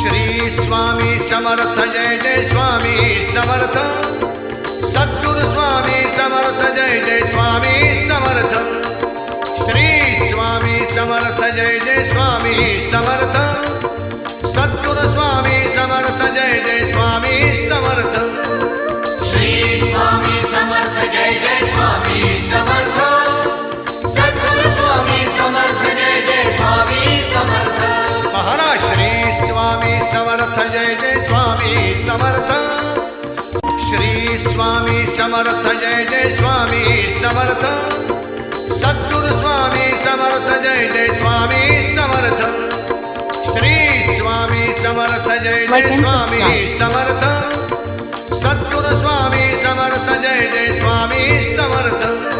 Shri Swami Samarth Jai Jai Swami Samarth Sadguru Swami Samarth Jai Jai Swami Samarth Shri Swami Samarth Jai Jai Swami Samarth Sadguru Swami Samarth Jai Jai Swami Samarth Shri Swami Samarth Jai Jai Swami Samarth Sadguru Swami Samarth Jai Jai Swami Samarth Maharaj Shri Swami Samarth Jai Jai Swami Samarth Shri Swami Samarth Jai Jai Swami Samarth Sadguru Swami Samarth Jai Jai Swami Samarth Shri Swami Samarth Jai Jai Swami Samarth Sadguru Swami Samarth Jai Jai Swami Samarth